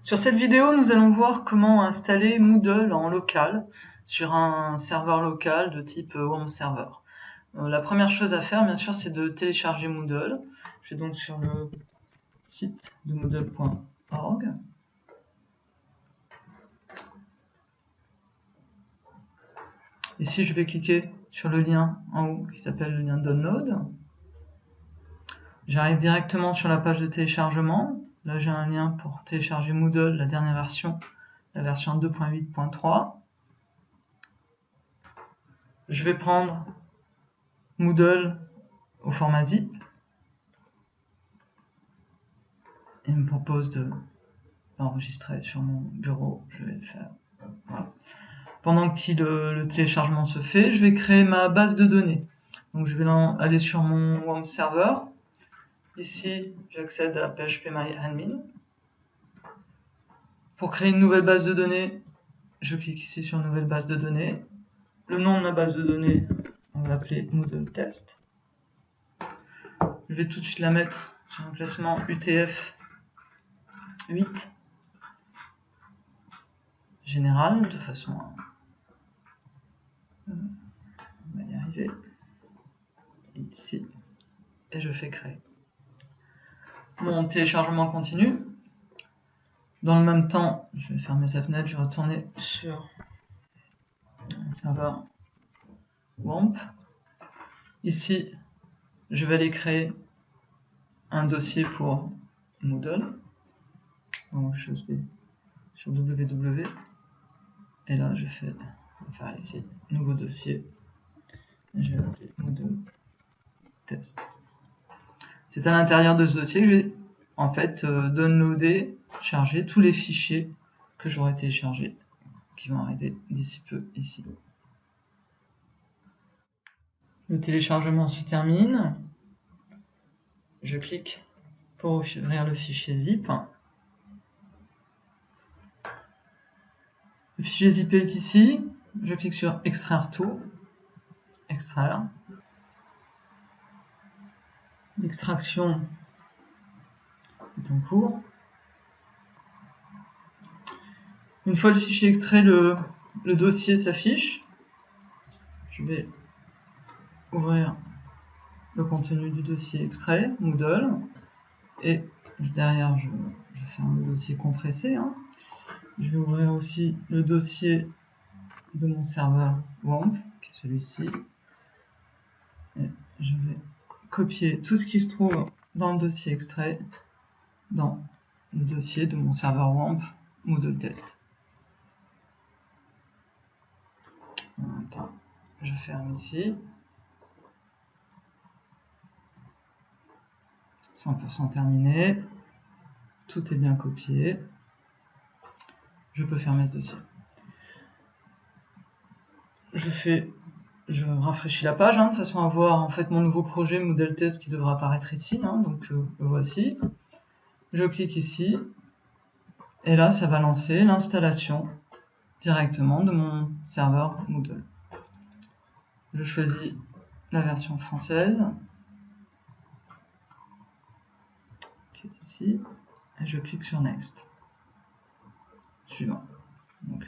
Sur cette vidéo, nous allons voir comment installer Moodle en local sur un serveur local de type Home Server. La première chose à faire, bien sûr, c'est de télécharger Moodle. Je vais donc sur le site de moodle.org. Ici, je vais cliquer sur le lien en haut qui s'appelle le lien Download. J'arrive directement sur la page de téléchargement. Là, j'ai un lien pour télécharger Moodle, la dernière version, la version 2.8.3. Je vais prendre Moodle au format zip. Il me propose de l'enregistrer sur mon bureau. Je vais le faire. Voilà. Pendant que le téléchargement se fait, je vais créer ma base de données. Donc je vais aller sur mon Home Server. Ici, j'accède à phpMyAdmin. Pour créer une nouvelle base de données, je clique ici sur Nouvelle base de données. Le nom de ma base de données, on va l'appeler Moodle Test. Je vais tout de suite la mettre sur un classement UTF 8 général, de façon à... On va y arriver. Ici. Et je fais créer. Mon téléchargement continue. Dans le même temps, je vais fermer cette fenêtre, je vais retourner sur un serveur WAMP. Ici, je vais aller créer un dossier pour Moodle. Donc je vais sur www et là je vais faire ici nouveau dossier. Et je vais l'appeler Moodle Test. C'est à l'intérieur de ce dossier que je vais en fait downloader, charger tous les fichiers que j'aurai téléchargés, qui vont arriver d'ici peu ici. Le téléchargement se termine. Je clique pour ouvrir le fichier zip. Le fichier zip est ici. Je clique sur extraire tout. Extraire. L'extraction est en cours. Une fois le fichier extrait, le dossier s'affiche. Je vais ouvrir le contenu du dossier extrait, Moodle, et derrière je ferme le dossier compressé. Je vais ouvrir aussi le dossier de mon serveur WAMP, qui est celui-ci, et je vais copier tout ce qui se trouve dans le dossier extrait dans le dossier de mon serveur WAMP Moodle Test. En même temps, je ferme ici. 100% terminé. Tout est bien copié. Je peux fermer ce dossier. Je rafraîchis la page de façon à voir en fait mon nouveau projet Moodle Test qui devra apparaître ici. Donc le voici. Je clique ici et là ça va lancer l'installation directement de mon serveur Moodle. Je choisis la version française qui est ici et je clique sur Next. Suivant. Donc,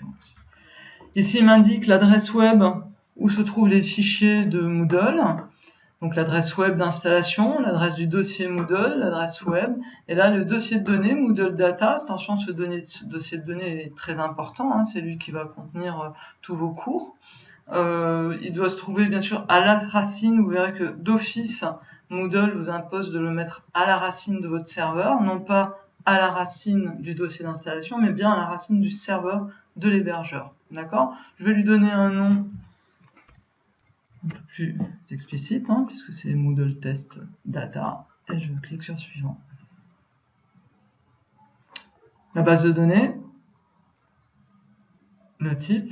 ici il m'indique l'adresse web où se trouvent les fichiers de Moodle. Donc l'adresse web d'installation, l'adresse du dossier Moodle, l'adresse web, et là le dossier de données Moodle Data. Attention, ce dossier de données est très important, c'est lui qui va contenir tous vos cours. Il doit se trouver bien sûr à la racine. Vous verrez que d'office Moodle vous impose de le mettre à la racine de votre serveur, non pas à la racine du dossier d'installation, mais bien à la racine du serveur de l'hébergeur. D'accord ? Je vais lui donner un nom un peu plus explicite, puisque c'est Moodle Test Data, et je clique sur Suivant. La base de données, le type,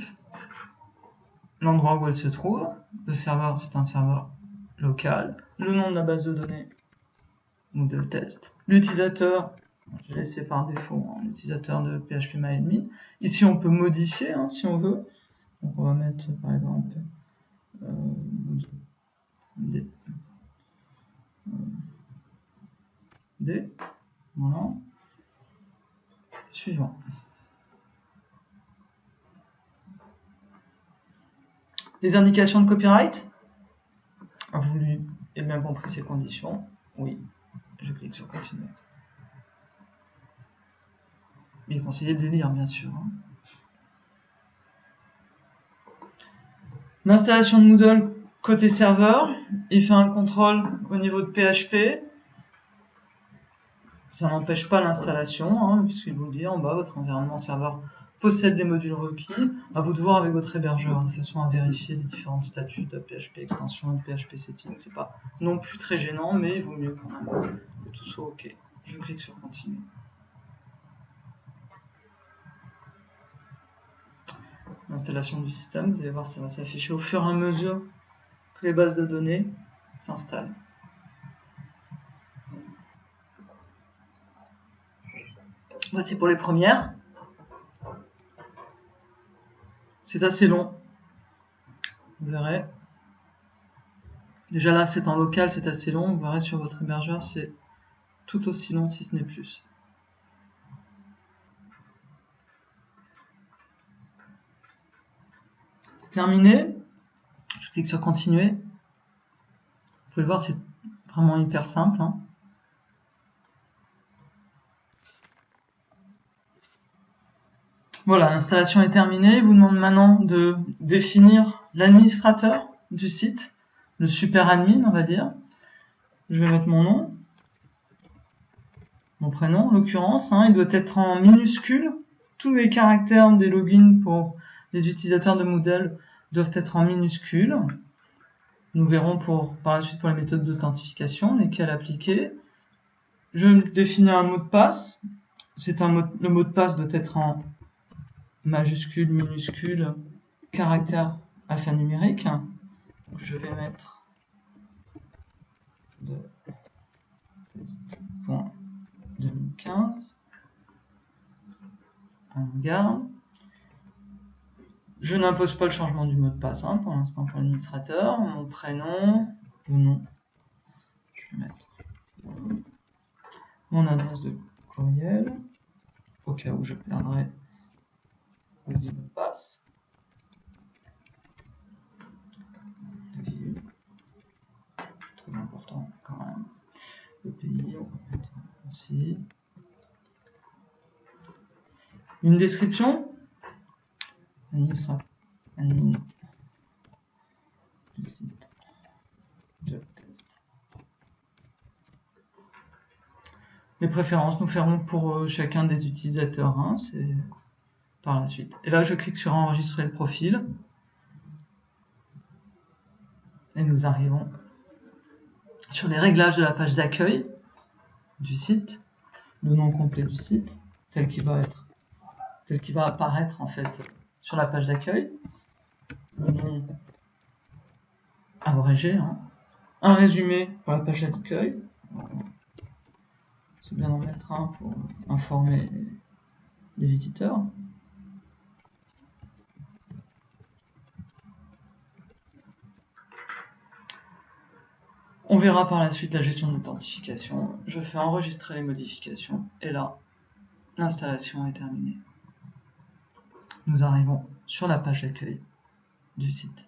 l'endroit où elle se trouve, le serveur c'est un serveur local, le nom de la base de données, Moodle Test, l'utilisateur, j'ai laissé par défaut l'utilisateur de phpMyAdmin. Ici on peut modifier si on veut, donc on va mettre par exemple D. Voilà. Suivant. Les indications de copyright. Vous avez bien compris ces conditions. Oui. Je clique sur continuer. Il est conseillé de les lire, bien sûr. L'installation de Moodle côté serveur, il fait un contrôle au niveau de PHP. Ça n'empêche pas l'installation, puisqu'il vous dit en bas, votre environnement serveur possède les modules requis. À vous de voir avec votre hébergeur de façon à vérifier les différents statuts de PHP extension et de PHP setting. C'est pas non plus très gênant, mais il vaut mieux quand même que tout soit OK. Je clique sur continuer. L'installation du système, vous allez voir, ça va s'afficher au fur et à mesure que les bases de données s'installent. Voici pour les premières. C'est assez long. Vous verrez. Déjà là, c'est en local, c'est assez long. Vous verrez sur votre hébergeur, c'est tout aussi long, si ce n'est plus. C'est terminé. Je clique sur continuer. Vous pouvez le voir, c'est vraiment hyper simple. Voilà, l'installation est terminée. Il vous demande maintenant de définir l'administrateur du site, le super admin, on va dire. Je vais mettre mon nom, mon prénom en l'occurrence. Il doit être en minuscule. Tous les caractères des logins pour les utilisateurs de Moodle doivent être en minuscule. Nous verrons par la suite pour les méthodes d'authentification, lesquelles appliquer. Je définis un mot de passe. Le mot de passe doit être en majuscule, minuscule, caractère alphanumérique. Donc je vais mettre de test.2015. On garde. Je n'impose pas le changement du mot de passe pour l'instant pour l'administrateur. Mon prénom, le nom. Je vais mettre mon adresse de courriel, au cas où je perdrai le dit mot de passe. Très important quand même. Le pays, on va mettre aussi. Une description. Admin du site de test. Les préférences nous ferons pour chacun des utilisateurs, c'est par la suite. Et là, je clique sur enregistrer le profil. Et nous arrivons sur les réglages de la page d'accueil du site, le nom complet du site, tel qu'il va apparaître en fait sur la page d'accueil, le nom abrégé, un résumé pour la page d'accueil, c'est bien d'en mettre un pour informer les visiteurs. On verra par la suite la gestion de l'authentification. Je fais enregistrer les modifications et là, l'installation est terminée. Nous arrivons sur la page d'accueil du site.